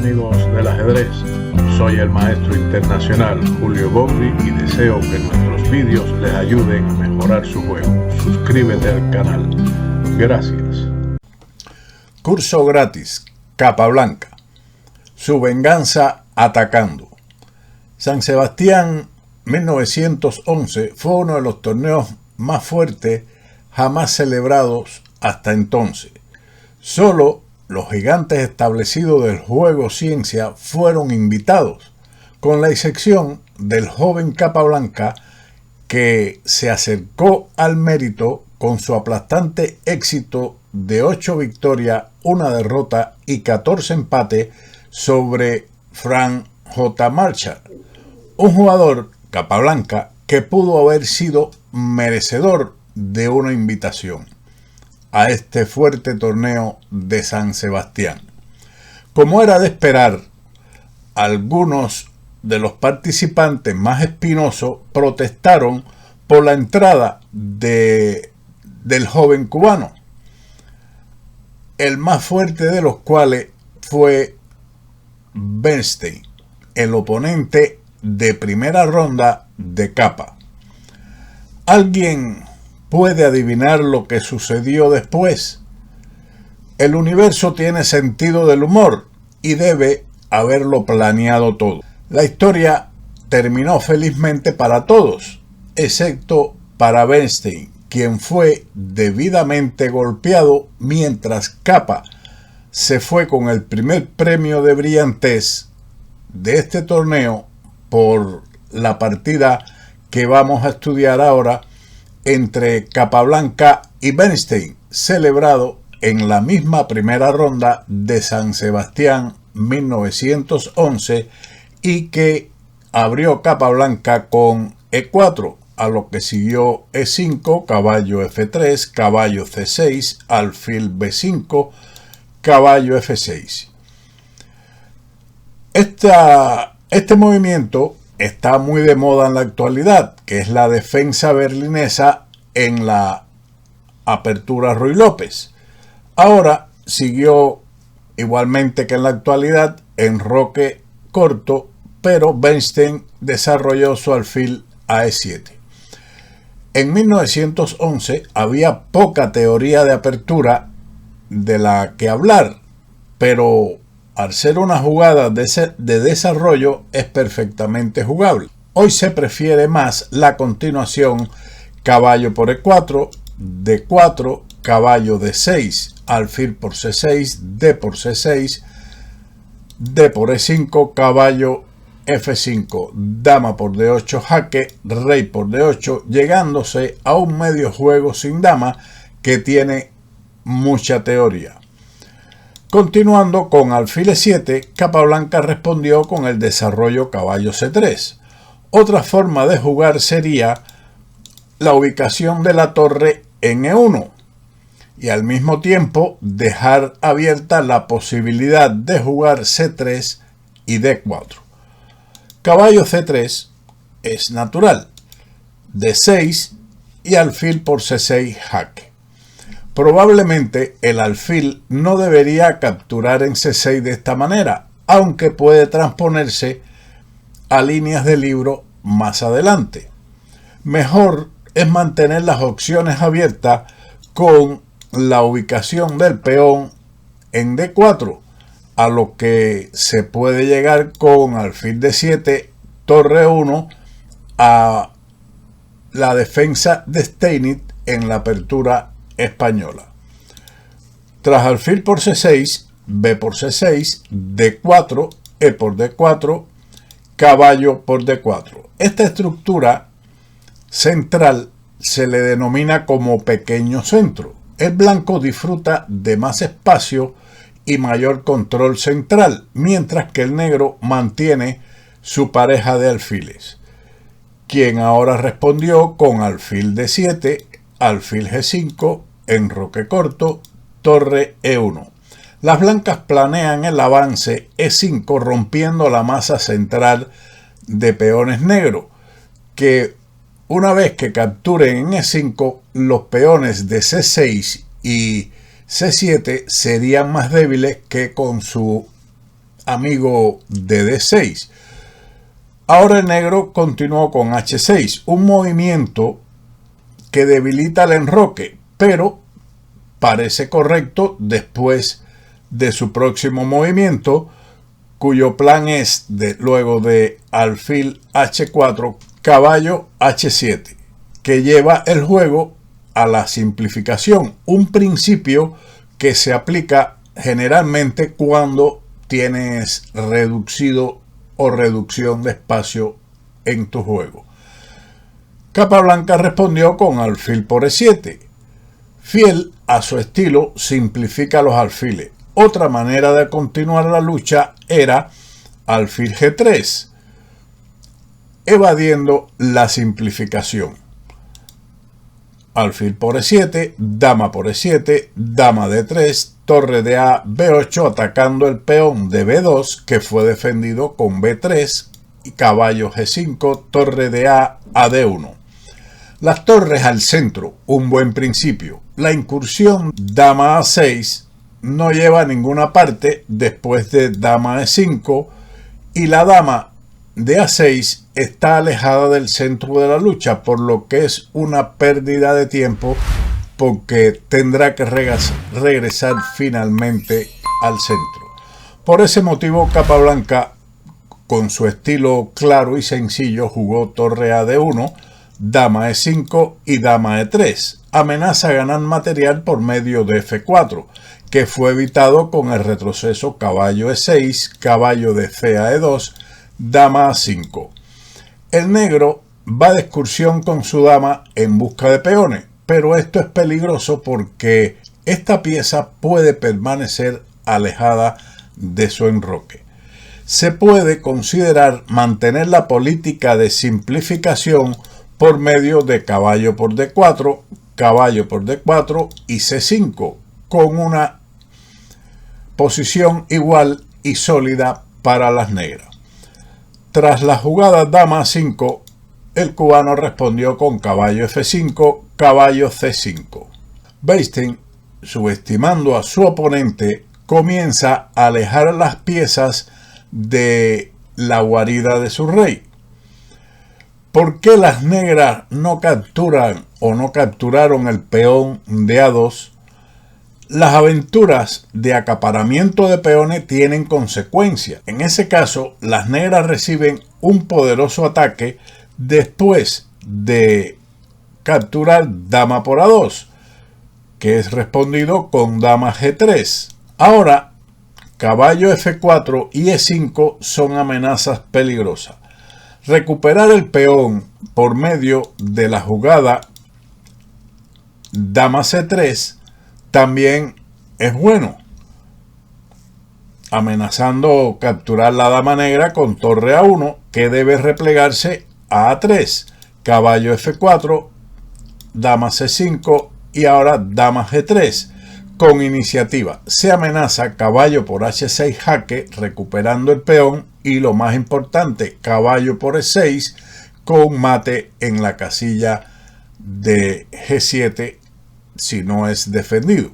amigos del ajedrez, soy el maestro internacional Julio Bombri y deseo que nuestros vídeos les ayuden a mejorar su juego. Suscríbete al canal. Gracias. Curso gratis, Capablanca. Su venganza atacando. San Sebastián 1911 fue uno de los torneos más fuertes jamás celebrados hasta entonces. Solo los gigantes establecidos del juego ciencia fueron invitados, con la excepción del joven Capablanca, que se acercó al mérito con su aplastante éxito de 8 victorias, 1 derrota y 14 empates sobre Frank J. Marshall, un jugador, Capablanca, que pudo haber sido merecedor de una invitación a este fuerte torneo de San Sebastián. Como era de esperar, algunos de los participantes más espinosos protestaron por la entrada del joven cubano, el más fuerte de los cuales fue Bernstein, el oponente de primera ronda de Capa. ¿Alguien puede adivinar lo que sucedió después? El universo tiene sentido del humor y debe haberlo planeado todo. La historia terminó felizmente para todos, excepto para Bernstein, quien fue debidamente golpeado mientras Capa se fue con el primer premio de brillantez de este torneo por la partida que vamos a estudiar ahora entre Capablanca y Bernstein, celebrado en la misma primera ronda de San Sebastián 1911 y que abrió Capablanca con E4, a lo que siguió E5, caballo F3, caballo C6, alfil B5, caballo F6. Este movimiento está muy de moda en la actualidad, que es la defensa berlinesa en la apertura Ruy López. Ahora siguió igualmente que en la actualidad en roque corto, pero Bernstein desarrolló su alfil a E7. En 1911 había poca teoría de apertura de la que hablar, pero al ser una jugada de desarrollo es perfectamente jugable. Hoy se prefiere más la continuación caballo por E4, D4, caballo D6, alfil por C6, D por C6, D por E5, caballo F5, dama por D8 jaque, rey por D8, llegándose a un medio juego sin dama que tiene mucha teoría. Continuando con alfil E7, Capablanca respondió con el desarrollo caballo C3. Otra forma de jugar sería la ubicación de la torre en E1 y al mismo tiempo dejar abierta la posibilidad de jugar C3 y D4. Caballo C3 es natural, D6 y alfil por C6 jaque. Probablemente el alfil no debería capturar en C6 de esta manera, aunque puede transponerse a líneas de libro más adelante. Mejor es mantener las opciones abiertas con la ubicación del peón en D4, a lo que se puede llegar con alfil D7, torre 1 a la defensa de Steinitz en la apertura española. Tras alfil por C6, B por C6, D4, E por D4, caballo por D4. Esta estructura central se le denomina como pequeño centro. El blanco disfruta de más espacio y mayor control central, mientras que el negro mantiene su pareja de alfiles, quien ahora respondió con alfil D7, alfil G5, enroque corto, torre E1. Las blancas planean el avance E5 rompiendo la masa central de peones negros, que una vez que capturen en E5, los peones de C6 y C7 serían más débiles que con su amigo de D6. Ahora el negro continuó con H6, un movimiento que debilita el enroque, pero parece correcto después de su próximo movimiento, cuyo plan es luego de alfil H4, caballo H7, que lleva el juego a la simplificación, un principio que se aplica generalmente cuando tienes reducido o reducción de espacio en tu juego. Capablanca respondió con alfil por E7. Fiel a su estilo, simplifica los alfiles. Otra manera de continuar la lucha era alfil G3, evadiendo la simplificación. Alfil por E7, dama por E7, dama D3, torre de A, B8, atacando el peón de B2, que fue defendido con B3, y caballo G5, torre de A, a D1. Las torres al centro, un buen principio. La incursión dama A6 no lleva a ninguna parte después de dama E5, y la dama de A6 está alejada del centro de la lucha, por lo que es una pérdida de tiempo porque tendrá que regresar finalmente al centro. Por ese motivo, Capablanca, con su estilo claro y sencillo, jugó torre a D1, dama E5 y dama E3. Amenaza ganar material por medio de F4, que fue evitado con el retroceso caballo E6, caballo de C a E2, dama A5. El negro va de excursión con su dama en busca de peones, pero esto es peligroso porque esta pieza puede permanecer alejada de su enroque. Se puede considerar mantener la política de simplificación por medio de caballo por D4, caballo por D4 y C5, con una posición igual y sólida para las negras. Tras la jugada dama A5, el cubano respondió con caballo F5, caballo C5. Weisstein, subestimando a su oponente, comienza a alejar las piezas de la guarida de su rey. ¿Por qué las negras no capturan o no capturaron el peón de A2? Las aventuras de acaparamiento de peones tienen consecuencias. En ese caso, las negras reciben un poderoso ataque después de capturar dama por A2, que es respondido con dama G3. Ahora, caballo F4 y E5 son amenazas peligrosas. Recuperar el peón por medio de la jugada dama C3 también es bueno, amenazando capturar la dama negra con torre A1, que debe replegarse a A3, caballo F4, dama C5 y ahora dama G3. Con iniciativa se amenaza caballo por H6 jaque, recuperando el peón, y lo más importante, caballo por E6 con mate en la casilla de G7 si no es defendido,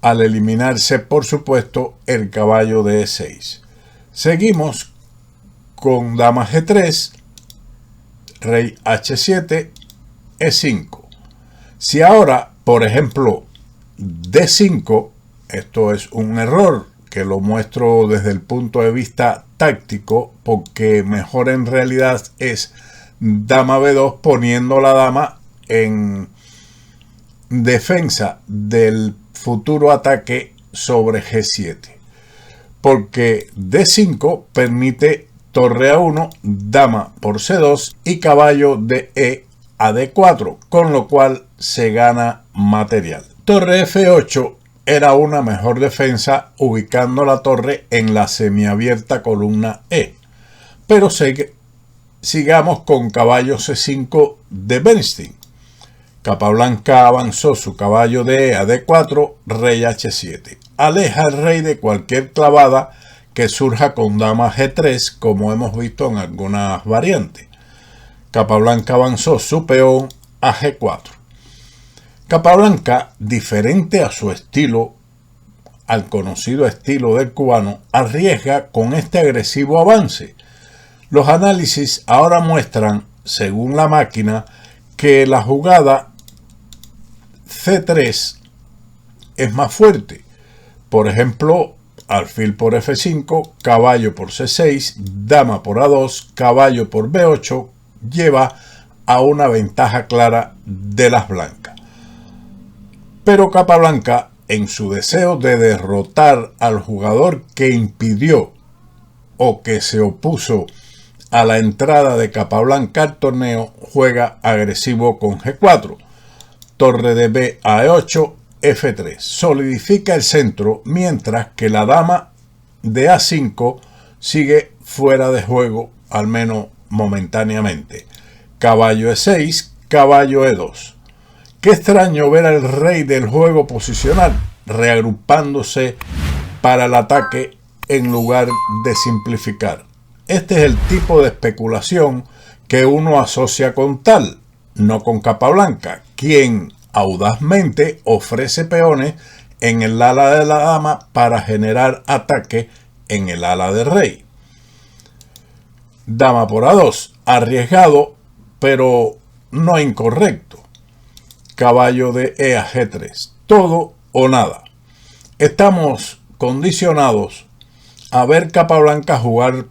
al eliminarse por supuesto el caballo de E6. Seguimos con dama G3, rey H7, E5. Si ahora, por ejemplo, D5, esto es un error que lo muestro desde el punto de vista táctico, porque mejor en realidad es dama B2, poniendo la dama en defensa del futuro ataque sobre G7, porque D5 permite torre A1, dama por C2 y caballo de E a D4, con lo cual se gana material. Torre F8 era una mejor defensa, ubicando la torre en la semiabierta columna E. Pero sigamos con caballo C5 de Weisstein. Capablanca avanzó su caballo de E a D4, rey H7. Aleja al rey de cualquier clavada que surja con dama G3, como hemos visto en algunas variantes. Capablanca avanzó su peón a G4. Capablanca, diferente a su estilo al conocido estilo del cubano, arriesga con este agresivo avance. Los análisis ahora muestran, según la máquina, que la jugada C3 es más fuerte. Por ejemplo, alfil por F5, caballo por C6, dama por A2, caballo por B8, lleva a una ventaja clara de las blancas. Pero Capablanca, en su deseo de derrotar al jugador que impidió o que se opuso a la entrada de Capablanca al torneo, juega agresivo con G4, torre de B a E8, F3. Solidifica el centro, mientras que la dama de A5 sigue fuera de juego, al menos momentáneamente. Caballo E6, caballo E2. Qué extraño ver al rey del juego posicional reagrupándose para el ataque en lugar de simplificar. Este es el tipo de especulación que uno asocia con tal, no con Capablanca, quien audazmente ofrece peones en el ala de la dama para generar ataque en el ala del rey. Dama por A2, arriesgado pero no incorrecto. Caballo de E a G3, todo o nada. Estamos condicionados a ver Capablanca jugar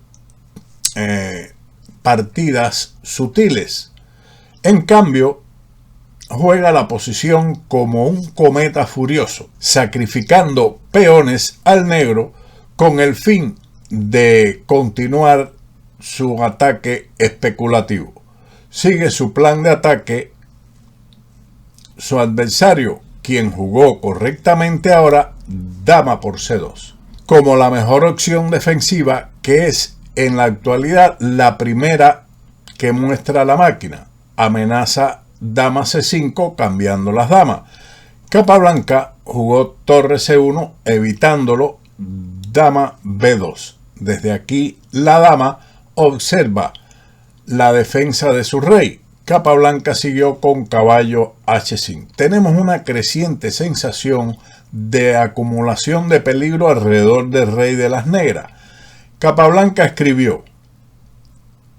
partidas sutiles. En cambio, juega la posición como un cometa furioso, sacrificando peones al negro con el fin de continuar su ataque especulativo. Sigue su plan de ataque. Su adversario, quien jugó correctamente ahora, dama por C2, como la mejor opción defensiva, que es en la actualidad la primera que muestra la máquina. Amenaza dama C5 cambiando las damas. Capablanca jugó torre C1 evitándolo, dama B2. Desde aquí la dama observa la defensa de su rey. Capablanca siguió con caballo H5. Tenemos una creciente sensación de acumulación de peligro alrededor del rey de las negras. Capablanca escribió: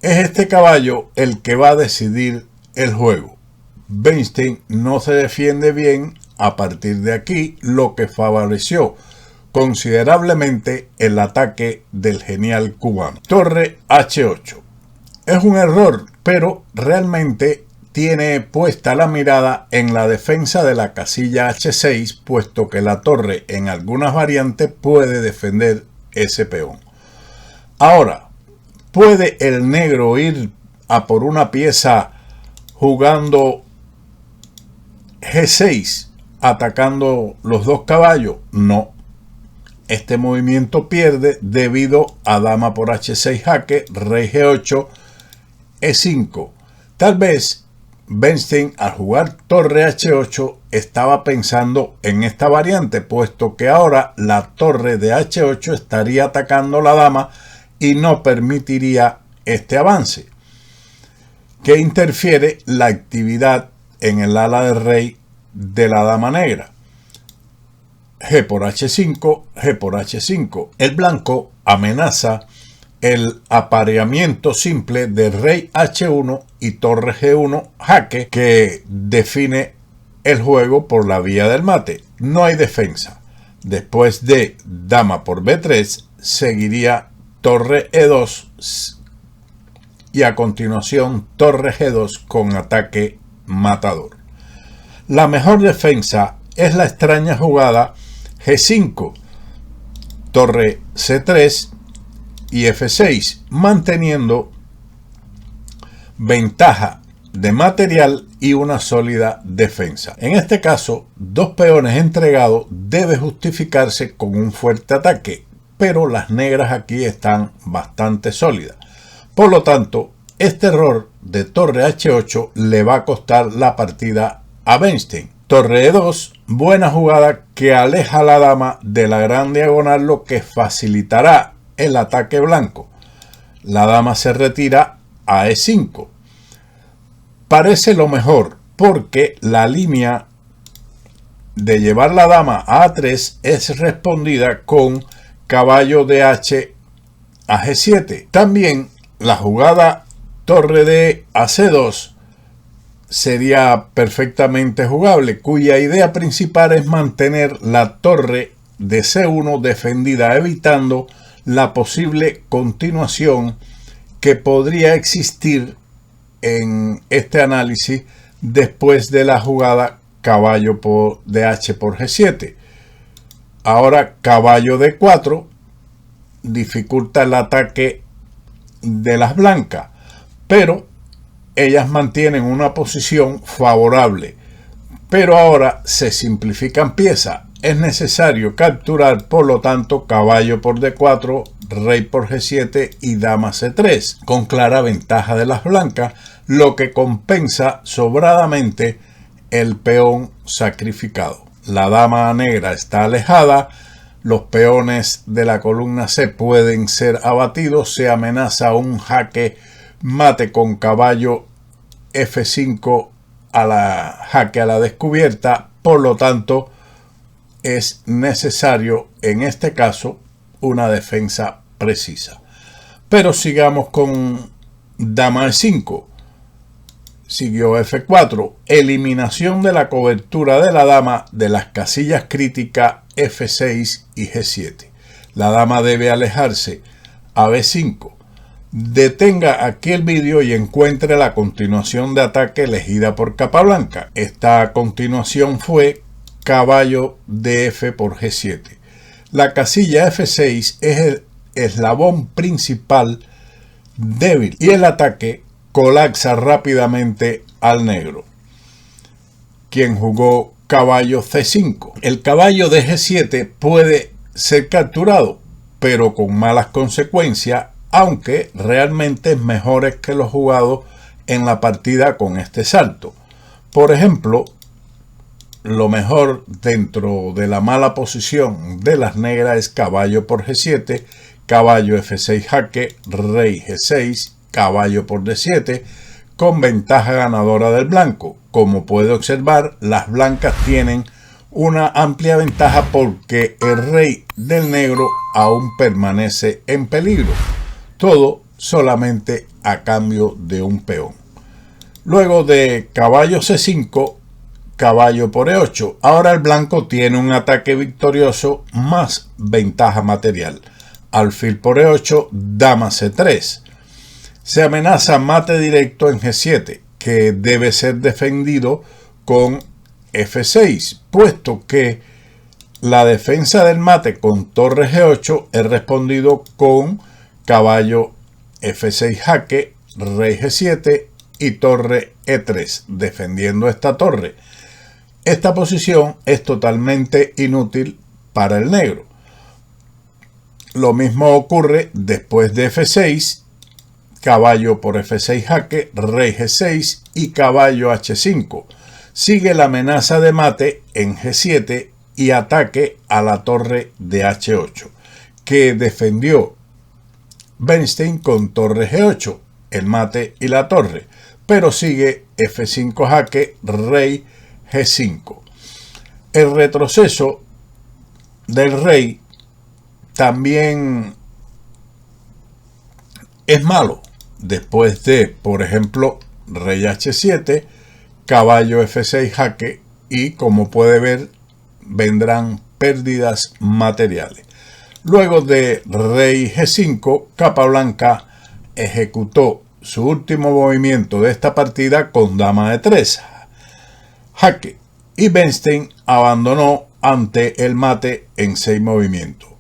es este caballo el que va a decidir el juego. Bernstein no se defiende bien a partir de aquí, lo que favoreció considerablemente el ataque del genial cubano. Torre H8. Es un error, pero realmente tiene puesta la mirada en la defensa de la casilla H6, puesto que la torre en algunas variantes puede defender ese peón. Ahora, ¿puede el negro ir a por una pieza jugando G6, atacando los dos caballos? No. Este movimiento pierde debido a dama por H6 jaque, rey G8, E5. Tal vez Bernstein, al jugar torre H8, estaba pensando en esta variante, puesto que ahora la torre de H8 estaría atacando la dama y no permitiría este avance, que interfiere la actividad en el ala del rey de la dama negra. G por H5, G por H5. El blanco amenaza el apareamiento simple de rey H1 y torre G1 jaque, que define el juego por la vía del mate. No hay defensa. Después de dama por B3 seguiría torre E2 y a continuación torre G2 con ataque matador. La mejor defensa es la extraña jugada G5, torre C3 y F6, manteniendo ventaja de material y una sólida defensa. En este caso, dos peones entregados debe justificarse con un fuerte ataque, pero las negras aquí están bastante sólidas. Por lo tanto, este error de torre H8 le va a costar la partida a Bernstein. Torre E2, buena jugada que aleja a la dama de la gran diagonal, lo que facilitará el ataque blanco. La dama se retira a E5. Parece lo mejor porque la línea de llevar la dama a A3 es respondida con caballo de H a G7. También la jugada torre de a C2 sería perfectamente jugable, cuya idea principal es mantener la torre de C1 defendida, evitando la posible continuación que podría existir en este análisis después de la jugada caballo de H por G7. Ahora caballo de 4 dificulta el ataque de las blancas, pero ellas mantienen una posición favorable. Pero ahora se simplifican piezas. Es necesario capturar, por lo tanto, caballo por D4, rey por G7 y dama C3, con clara ventaja de las blancas, lo que compensa sobradamente el peón sacrificado. La dama negra está alejada, los peones de la columna C pueden ser abatidos, se amenaza un jaque mate con caballo F5 a la jaque a la descubierta, por lo tanto es necesario en este caso una defensa precisa. Pero sigamos con dama E5. Siguió F4, eliminación de la cobertura de la dama de las casillas críticas F6 y G7. La dama debe alejarse a B5. Detenga aquí el vídeo y encuentre la continuación de ataque elegida por Capablanca. Esta continuación fue caballo de F por G7. La casilla F6 es el eslabón principal débil y el ataque colapsa rápidamente al negro, quien jugó caballo C5. El caballo de G7 puede ser capturado, pero con malas consecuencias, aunque realmente es mejor que los jugados en la partida con este salto. Por ejemplo, lo mejor dentro de la mala posición de las negras es caballo por G7, caballo F6 jaque, rey G6, caballo por D7, con ventaja ganadora del blanco. Como puede observar, las blancas tienen una amplia ventaja porque el rey del negro aún permanece en peligro. Todo solamente a cambio de un peón. Luego de caballo C5, caballo por E8. Ahora el blanco tiene un ataque victorioso más ventaja material. Alfil por E8, dama C3. Se amenaza mate directo en G7, que debe ser defendido con F6, puesto que la defensa del mate con torre G8 es respondido con caballo F6 jaque, rey G7 y torre E3, defendiendo esta torre. Esta posición es totalmente inútil para el negro. Lo mismo ocurre después de F6, caballo por F6 jaque, rey G6 y caballo H5. Sigue la amenaza de mate en G7 y ataque a la torre de H8, que defendió Bernstein con torre G8, el mate y la torre, pero sigue F5 jaque, rey G5. El retroceso del rey también es malo. Después de, por ejemplo, rey H7, caballo F6 jaque y, como puede ver, vendrán pérdidas materiales. Luego de rey G5, Capablanca ejecutó su último movimiento de esta partida con dama de 3, jaque, y Bernstein abandonó ante el mate en 6 movimientos.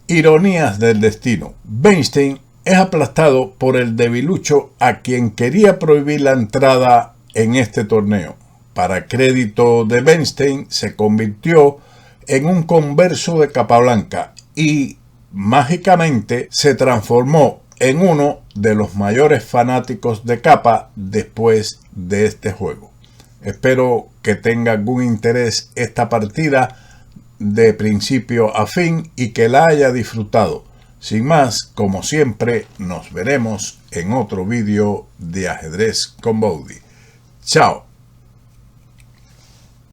Ironías del destino. Bernstein es aplastado por el debilucho a quien quería prohibir la entrada en este torneo. Para crédito de Bernstein, se convirtió en un converso de Capablanca y mágicamente se transformó en uno de los mayores fanáticos de Capa después de este juego. Espero que tenga algún interés esta partida de principio a fin y que la haya disfrutado. Sin más, como siempre, nos veremos en otro vídeo de Ajedrez con Bowdy. Chao.